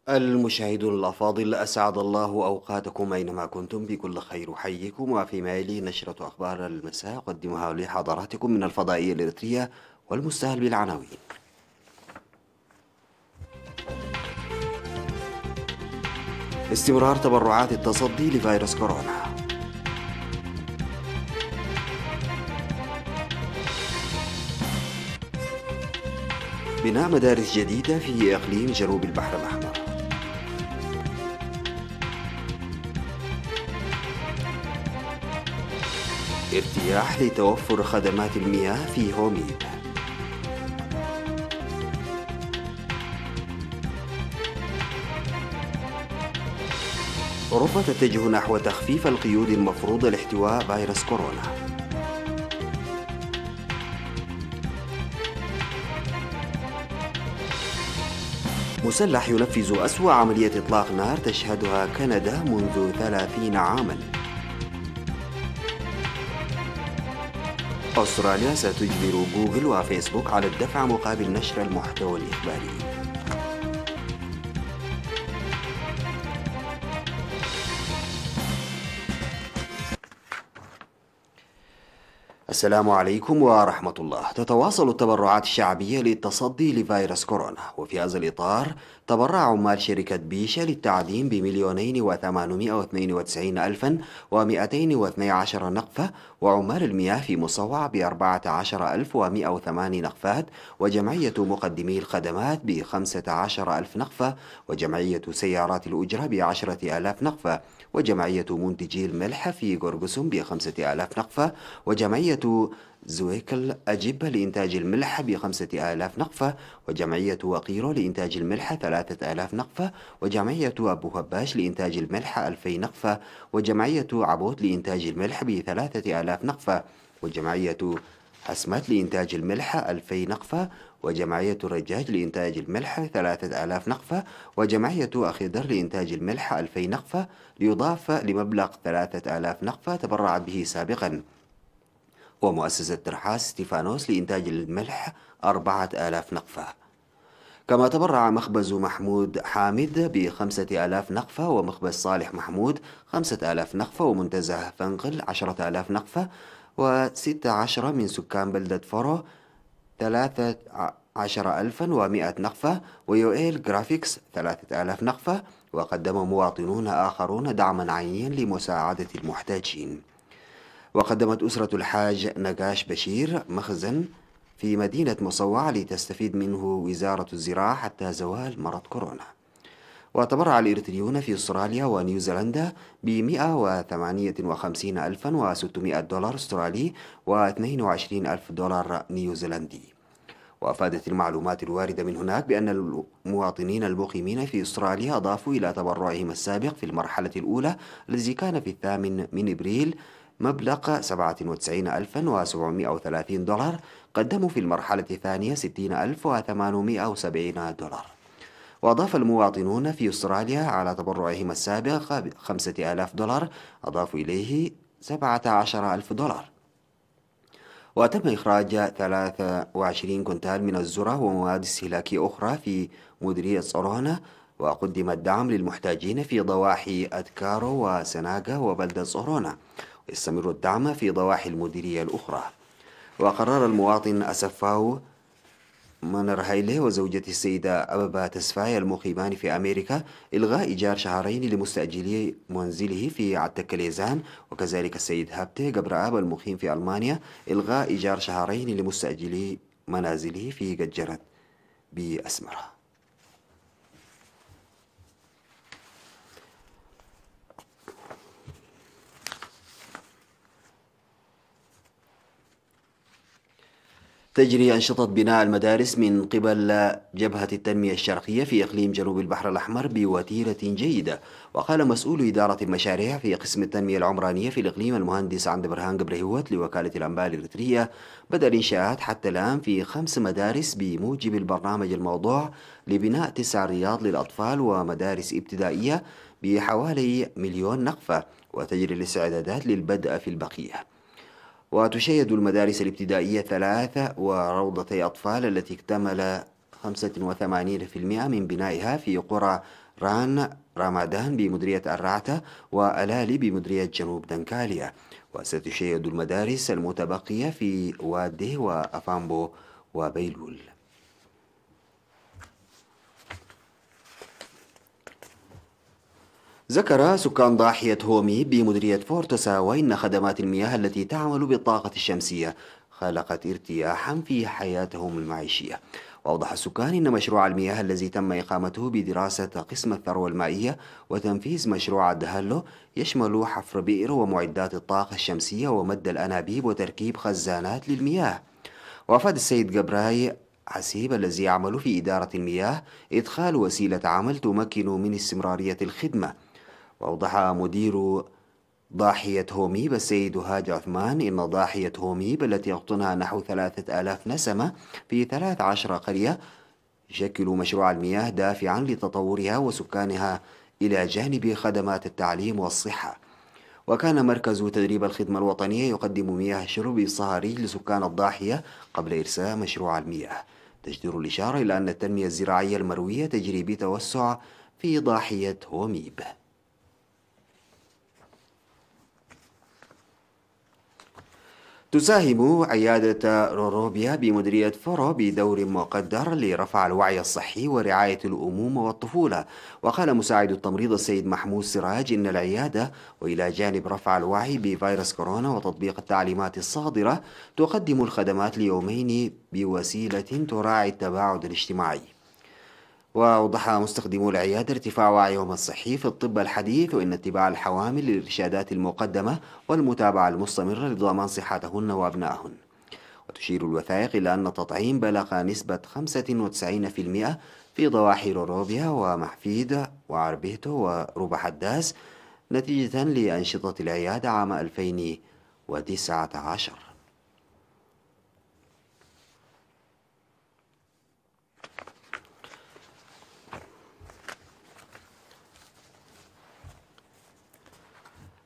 المشاهدون الأفاضل، أسعد الله أوقاتكم أينما كنتم بكل خير. أحييكم وفيما يلي نشرة أخبار المساء أقدمها لحضراتكم من الفضائية الإريترية والمستهل بالعناوين. استمرار تبرعات التصدي لفيروس كورونا. بناء مدارس جديدة في إقليم جنوب البحر الأحمر. ارتياح لتوفر خدمات المياه في هوميد. أوروبا تتجه نحو تخفيف القيود المفروضة لاحتواء فيروس كورونا. مسلح ينفذ أسوأ عملية إطلاق نار تشهدها كندا منذ 30 عاماً. أستراليا ستجبر جوجل وفيسبوك على الدفع مقابل نشر المحتوى الإخباري. السلام عليكم ورحمة الله. تتواصل التبرعات الشعبية للتصدي لفيروس كورونا، وفي هذا الإطار تبرع عمال شركة بيشا للتعدين ب2,892,212 نقفة، وعمال المياه في مصوع ب14,108 نقفات، وجمعية مقدمي الخدمات ب15,000 نقفة، وجمعية سيارات الأجرة ب10,000 نقفة، وجمعية منتجي الملح في قرقسم ب5,000 نقفة، وجمعية زويكل أجبة لإنتاج الملح ب5,000 نقفة، وجمعية وقيرو لإنتاج الملح 3,000 نقفة، وجمعية أبو هباش لإنتاج الملح 2,000 نقفة، وجمعية عبود لإنتاج الملح ب3,000 نقفة، وجمعية حسمت لإنتاج الملح 2,000 نقفة، وجمعية الرجاج لإنتاج الملح 3,000 نقفة، وجمعية أخضر لإنتاج الملح 2,000 نقفة، ليضاف لمبلغ 3,000 نقفة تبرعت به سابقا. ومؤسسة ترحاس ستيفانوس لإنتاج الملح 4,000 نقفة. كما تبرع مخبز محمود حامد ب5,000 نقفة، ومخبز صالح محمود 5,000 نقفة، ومنتزه فنقل 10,000 نقفة، و16 من سكان بلدة فرو 13,100 نقفة، ويوئيل جرافيكس 3,000 نقفة. وقدم مواطنون آخرون دعما عينيا لمساعدة المحتاجين. وقدمت أسرة الحاج نقاش بشير مخزن في مدينة مصوع لتستفيد منه وزارة الزراعة حتى زوال مرض كورونا. وتبرع الإريتريون في أستراليا ونيوزيلندا ب158,600 دولار أسترالي و22,000 دولار نيوزيلندي. وأفادت المعلومات الواردة من هناك بأن المواطنين المقيمين في أستراليا أضافوا إلى تبرعهم السابق في المرحلة الأولى الذي كان في 8 من إبريل مبلغ 97,730 دولار، قدموا في المرحلة الثانية 60,870 دولار. وأضاف المواطنون في أستراليا على تبرعهم السابق ب5,000 دولار، أضافوا إليه 17,000 دولار. وتم إخراج 23 كنتال من الذرة ومواد استهلاكية أخرى في مديرية صورونة، وقدم الدعم للمحتاجين في ضواحي أدكارو وسناغا وبلدة صورونة، ويستمر الدعم في ضواحي المديرية الأخرى. وقرر المواطن أسفاو منرهايلي وزوجته السيدة أبابا تسفاي المقيمان في أمريكا إلغاء إيجار شهرين لمستأجري منزله في عتكليزان، وكذلك السيد هابتي قبرآب المقيم في ألمانيا إلغاء إيجار شهرين لمستأجري منازله في قجرة بأسمرة. تجري أنشطة بناء المدارس من قبل جبهة التنمية الشرقية في إقليم جنوب البحر الأحمر بوتيرة جيدة. وقال مسؤول إدارة المشاريع في قسم التنمية العمرانية في الإقليم المهندس عند برهان قبرهوت لوكالة الأنباء الإريترية بدأ الإنشاءات حتى الآن في 5 مدارس بموجب البرنامج الموضوع لبناء 9 رياض للأطفال ومدارس ابتدائية بحوالي 1,000,000 نقفة، وتجري الاستعدادات للبدء في البقية. وتشيد المدارس الابتدائية 3 وروضتي أطفال التي اكتمل 85% من بنائها في قرى ران رمادان بمديرية الرعتة وألالي بمديرية جنوب دنكاليا. وستشيد المدارس المتبقية في واده وأفامبو وبيلول. ذكر سكان ضاحية هومي بمديرية فورتساوا إن خدمات المياه التي تعمل بالطاقة الشمسية خلقت ارتياحا في حياتهم المعيشية. وأوضح السكان إن مشروع المياه الذي تم إقامته بدراسة قسم الثروة المائية وتنفيذ مشروع الدهالو يشمل حفر بئر ومعدات الطاقة الشمسية ومد الأنابيب وتركيب خزانات للمياه. وأفاد السيد جبراي حسيب الذي يعمل في إدارة المياه إدخال وسيلة عمل تمكن من استمرارية الخدمة. وأوضح مدير ضاحية هوميب السيد هاج عثمان إن ضاحية هوميب التي يقطنها نحو 3000 نسمة في 13 قرية يشكل مشروع المياه دافعا لتطورها وسكانها إلى جانب خدمات التعليم والصحة. وكان مركز تدريب الخدمة الوطنية يقدم مياه الشرب الصهاريج لسكان الضاحية قبل إرساء مشروع المياه. تجدر الإشارة إلى أن التنمية الزراعية المروية تجري بتوسع في ضاحية هوميب. تساهم عيادة روروبيا بمديرية فورو بدور مقدر لرفع الوعي الصحي ورعاية الأمومة والطفولة. وقال مساعد التمريض السيد محمود سراج إن العيادة وإلى جانب رفع الوعي بفيروس كورونا وتطبيق التعليمات الصادرة تقدم الخدمات ليومين بوسيلة تراعي التباعد الاجتماعي. وأوضح مستخدمو العيادة ارتفاع وعيهم الصحي في الطب الحديث وإن اتباع الحوامل للإرشادات المقدمة والمتابعة المستمرة لضمان صحتهن وأبنائهن. وتشير الوثائق إلى أن التطعيم بلغ نسبة 95% في ضواحي روروبيا ومحفيد وعربيتو وروبا حداس نتيجة لأنشطة العيادة عام 2019.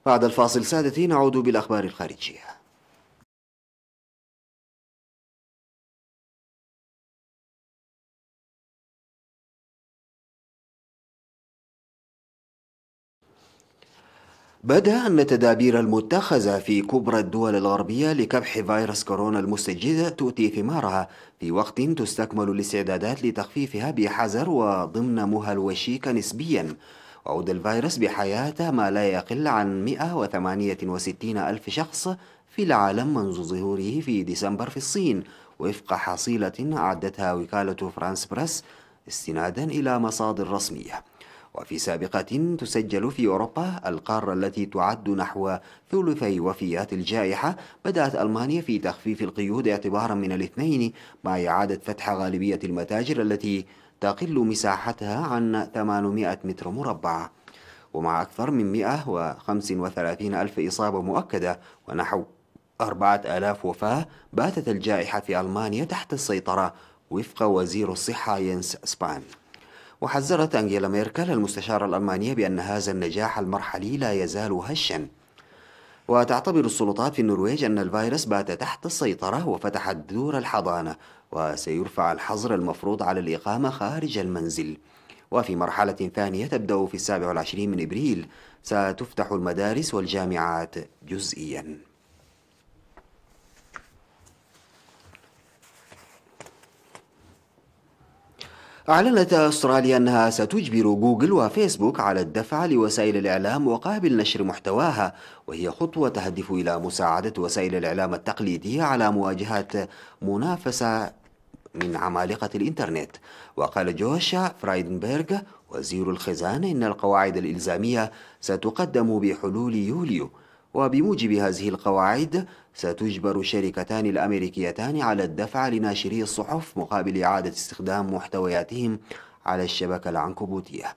بعد الفاصل سادتي نعود بالأخبار الخارجية. بدأ أن التدابير المتخذة في كبرى الدول الغربية لكبح فيروس كورونا المستجد تؤتي ثمارها في وقت تستكمل الاستعدادات لتخفيفها بحذر وضمن مهل وشيكة نسبيا. وعود الفيروس بحياته ما لا يقل عن 168 ألف شخص في العالم منذ ظهوره في ديسمبر في الصين، وفق حصيلة أعدتها وكالة فرانس بريس استنادا إلى مصادر رسمية. وفي سابقة تسجل في أوروبا القارة التي تعد نحو ثلثي وفيات الجائحة، بدأت ألمانيا في تخفيف القيود اعتبارا من الاثنين مع إعادة فتح غالبية المتاجر التي تقل مساحتها عن 800 متر مربع. ومع أكثر من 135 ألف إصابة مؤكدة ونحو 4000 وفاة، باتت الجائحة في ألمانيا تحت السيطرة وفق وزير الصحة ينس سبان. وحذرت أنجيلا ميركل المستشارة الألمانية بأن هذا النجاح المرحلي لا يزال هشا. وتعتبر السلطات في النرويج أن الفيروس بات تحت السيطرة وفتحت دور الحضانة، وسيرفع الحظر المفروض على الإقامة خارج المنزل. وفي مرحلة ثانية تبدأ في 27 من إبريل ستفتح المدارس والجامعات جزئيا. أعلنت أستراليا أنها ستجبر جوجل وفيسبوك على الدفع لوسائل الإعلام مقابل نشر محتواها، وهي خطوة تهدف إلى مساعدة وسائل الإعلام التقليدية على مواجهة منافسة من عمالقة الإنترنت. وقال جوش فرايدنبرغ وزير الخزانة إن القواعد الإلزامية ستقدم بحلول يوليو، وبموجب هذه القواعد ستجبر الشركتان الأمريكيتان على الدفع لناشري الصحف مقابل إعادة استخدام محتوياتهم على الشبكة العنكبوتية.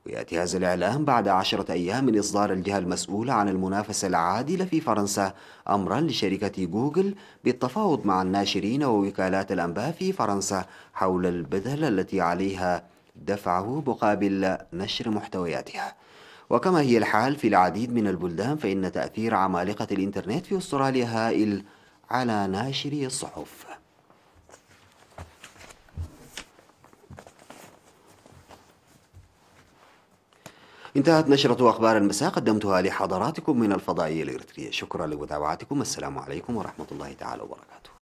ويأتي هذا الإعلان بعد 10 أيام من إصدار الجهة المسؤولة عن المنافسة العادلة في فرنسا أمرا لشركة جوجل بالتفاوض مع الناشرين ووكالات الأنباء في فرنسا حول البدل التي عليها دفعه مقابل نشر محتوياتها. وكما هي الحال في العديد من البلدان، فإن تأثير عمالقة الإنترنت في أستراليا هائل على ناشري الصحف. انتهت نشرة أخبار المساء قدمتها لحضراتكم من الفضائية الإريترية. شكرا لمتابعتكم. السلام عليكم ورحمة الله تعالى وبركاته.